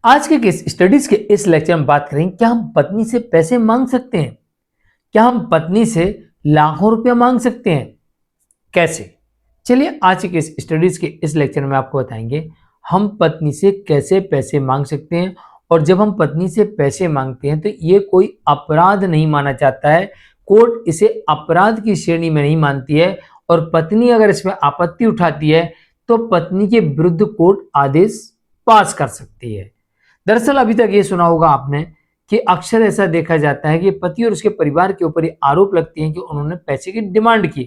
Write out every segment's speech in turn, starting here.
आज के case studies के इस लेक्चर में बात करेंगे क्या हम पत्नी से पैसे मांग सकते हैं। क्या हम पत्नी से लाखों रुपया मांग सकते हैं, कैसे? चलिए आज के केस स्टडीज के इस लेक्चर में आपको बताएंगे हम पत्नी से कैसे पैसे मांग सकते हैं। और जब हम पत्नी से पैसे मांगते हैं तो ये कोई अपराध नहीं माना जाता है। कोर्ट इसे अपराध की श्रेणी में नहीं मानती है और पत्नी अगर इसमें आपत्ति उठाती है तो पत्नी के विरुद्ध कोर्ट आदेश पास कर सकती है। दरअसल अभी तक ये सुना होगा आपने कि अक्सर ऐसा देखा जाता है कि पति और उसके परिवार के ऊपर ये आरोप लगते हैं कि उन्होंने पैसे की डिमांड की,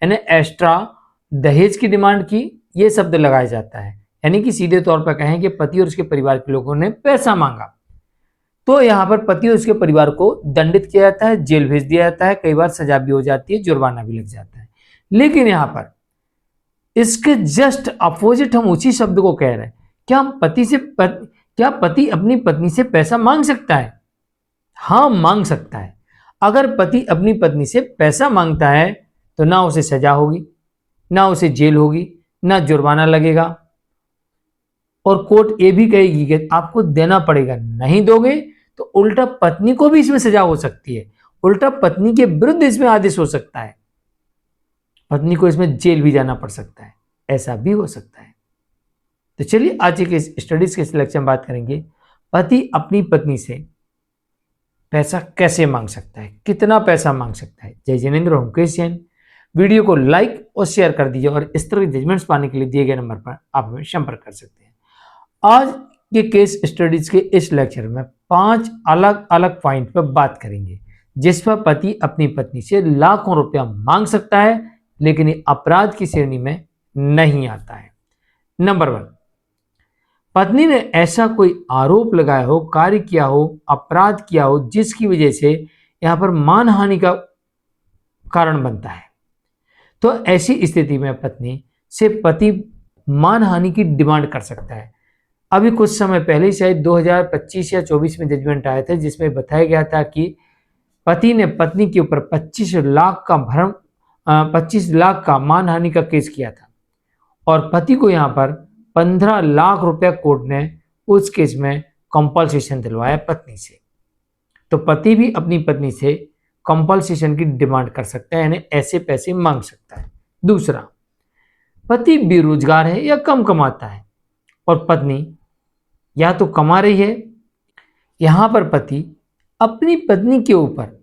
यानी एक्स्ट्रा दहेज की डिमांड की। ये शब्द लगाया जाता है, यानी कि सीधे तौर पर कहें कि पति और उसके परिवार के लोगों ने पैसा मांगा तो यहाँ पर पति और उसके परिवार को दंडित किया जाता है, जेल भेज दिया जाता है, कई बार सजा भी हो जाती है, जुर्माना भी लग जाता है। लेकिन यहाँ पर इसके जस्ट अपोजिट हम उसी शब्द को कह रहे हैं। क्या हम क्या पति अपनी पत्नी से पैसा मांग सकता है? हाँ, मांग सकता है। अगर पति अपनी पत्नी से पैसा मांगता है तो ना उसे सजा होगी, ना उसे जेल होगी, ना जुर्माना लगेगा और कोर्ट ये भी कहेगी कि आपको देना पड़ेगा। नहीं दोगे तो उल्टा पत्नी को भी इसमें सजा हो सकती है, उल्टा पत्नी के विरुद्ध इसमें आदेश हो सकता है, पत्नी को इसमें जेल भी जाना पड़ सकता है, ऐसा भी हो सकता है। तो चलिए आज के स्टडीज के सिलेक्शन बात करेंगे पति अपनी पत्नी से पैसा कैसे मांग सकता है, कितना पैसा मांग सकता है। जय जिनेंद्र, ओम क्रिश्चियन। वीडियो को लाइक और शेयर कर दीजिए और इस तरह के जजमेंट्स पाने के लिए दिए गए नंबर पर आप हमें संपर्क कर सकते हैं। आज के केस स्टडीज के इस लेक्चर में 5 अलग अलग पॉइंट पर बात करेंगे जिस पर पति अपनी पत्नी से लाखों रुपया मांग सकता है, लेकिन ये अपराध की श्रेणी में नहीं आता है। नंबर 1, पत्नी ने ऐसा कोई आरोप लगाया हो, कार्य किया हो, अपराध किया हो जिसकी वजह से यहां पर मानहानि का कारण बनता है। तो ऐसी स्थिति में पत्नी से पति मानहानि की डिमांड कर सकता है। अभी कुछ समय पहले ही शायद 2025 या 24 में जजमेंट आया था जिसमें बताया गया था कि पति ने पत्नी के ऊपर 25 लाख का मानहानि का केस किया था और पति को यहां पर 15 लाख रुपया कोर्ट ने उस केस में कंपल्सेशन दिलवाया पत्नी से। तो पति भी अपनी पत्नी से कंपल्सेशन की डिमांड कर सकता है, यानी ऐसे पैसे मांग सकता है। दूसरा, पति बेरोजगार है या कम कमाता है और पत्नी या तो कमा रही है। यहां पर पति अपनी पत्नी के ऊपर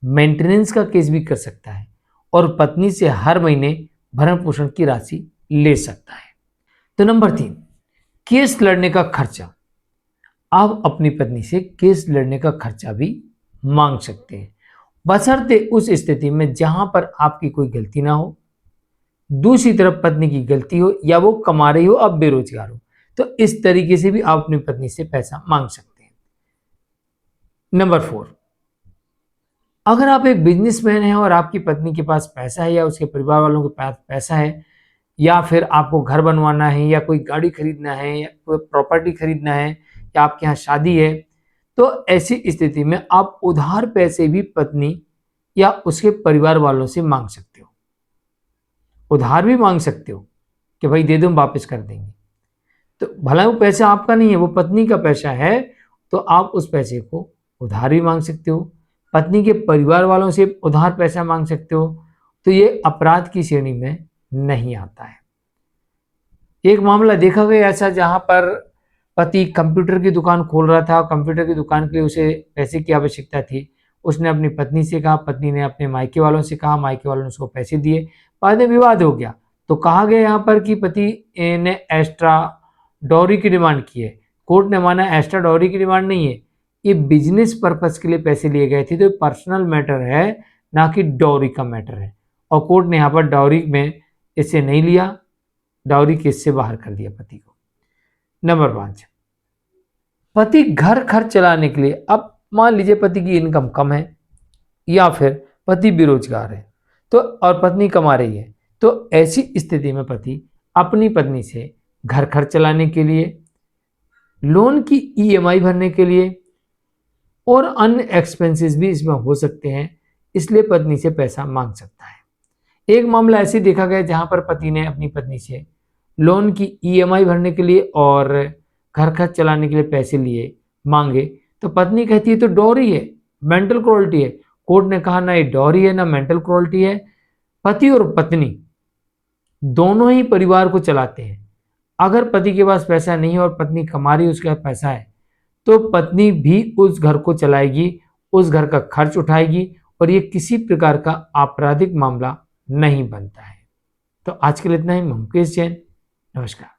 मेंटेनेंस का केस भी कर सकता है और पत्नी से हर महीने भरण पोषण की राशि ले सकता है। तो नंबर 3, केस लड़ने का खर्चा। आप अपनी पत्नी से केस लड़ने का खर्चा भी मांग सकते हैं, बशर्ते उस स्थिति में जहां पर आपकी कोई गलती ना हो, दूसरी तरफ पत्नी की गलती हो या वो कमा रही हो, आप बेरोजगार हो, तो इस तरीके से भी आप अपनी पत्नी से पैसा मांग सकते हैं। नंबर 4, अगर आप एक बिजनेसमैन हैं और आपकी पत्नी के पास पैसा है या उसके परिवार वालों के पास पैसा है, या फिर आपको घर बनवाना है या कोई गाड़ी खरीदना है या कोई प्रॉपर्टी खरीदना है या आपके यहाँ शादी है, तो ऐसी स्थिति में आप उधार पैसे भी पत्नी या उसके परिवार वालों से मांग सकते हो। उधार भी मांग सकते हो कि भाई दे दो, वापस कर देंगे। तो भला वो पैसा आपका नहीं है, वो पत्नी का पैसा है, तो आप उस पैसे को उधार भी मांग सकते हो, पत्नी के परिवार वालों से उधार पैसा मांग सकते हो। तो ये अपराध की श्रेणी में नहीं आता है। एक मामला देखा गया ऐसा जहां पर पति कंप्यूटर की दुकान खोल रहा था, कंप्यूटर की दुकान के लिए उसे पैसे की आवश्यकता थी। उसने अपनी पत्नी से कहा, पत्नी ने अपने मायके वालों से कहा, मायके वालों ने उसको पैसे दिए, बाद में विवाद हो गया। तो कहा गया यहाँ पर कि पति ने एक्स्ट्रा डॉरी की डिमांड की है। कोर्ट ने माना एक्स्ट्रा डॉरी की डिमांड नहीं है, ये बिजनेस पर्पस के लिए पैसे लिए गए थे, तो पर्सनल मैटर है, ना कि डॉरी का मैटर है। और कोर्ट ने यहाँ पर डॉरी में इससे नहीं लिया, डॉरी केस से बाहर कर दिया पति को। नंबर 5, पति घर खर्च चलाने के लिए, अब मान लीजिए पति की इनकम कम है या फिर पति बेरोजगार है तो और पत्नी कमा रही है, तो ऐसी स्थिति में पति अपनी पत्नी से घर खर्च चलाने के लिए, लोन की ईएमआई भरने के लिए और अन्य एक्सपेंसेस भी इसमें हो सकते हैं, इसलिए पत्नी से पैसा मांग सकता है। एक मामला ऐसे देखा गया जहां पर पति ने अपनी पत्नी से लोन की ईएमआई भरने के लिए और घर खर्च चलाने के लिए पैसे लिए मांगे तो पत्नी कहती है तो डॉरी है, मेंटल क्रूअल्टी है। कोर्ट ने कहा ना ये डॉरी है ना मेंटल क्रूअल्टी है, पति और पत्नी दोनों ही परिवार को चलाते हैं। अगर पति के पास पैसा नहीं है और पत्नी कमा रही है, उसके पास पैसा है, तो पत्नी भी उस घर को चलाएगी, उस घर का खर्च उठाएगी और ये किसी प्रकार का आपराधिक मामला नहीं बनता है। तो आज के लिए इतना ही। मुकेश जैन, नमस्कार।